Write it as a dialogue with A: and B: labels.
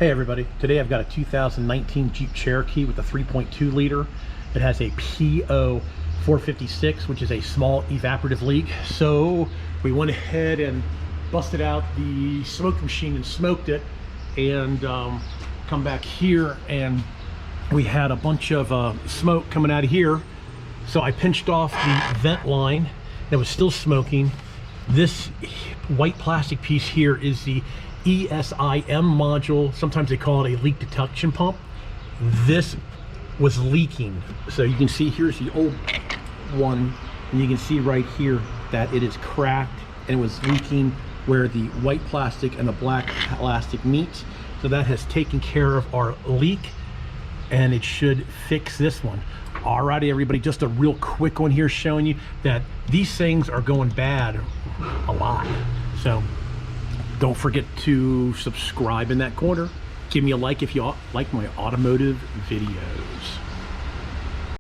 A: Hey everybody, today I've got a 2019 Jeep Cherokee with a 3.2 liter. It has a P0456, which is a small evaporative leak. So we went ahead and busted out the smoke machine and smoked it, and come back here and we had a bunch of smoke coming out of here. So I pinched off the vent line that was still smoking. This white plastic piece here is the ESIM module. Sometimes they call it a leak detection pump. This was leaking. So you can see here's the old one, and you can see right here that it is cracked and it was leaking where the white plastic and the black plastic meet. So that has taken care of our leak, and it should fix this one. Alrighty everybody, just a real quick one here showing you that these things are going bad a lot. So don't forget to subscribe in that corner. Give me a like if you like my automotive videos.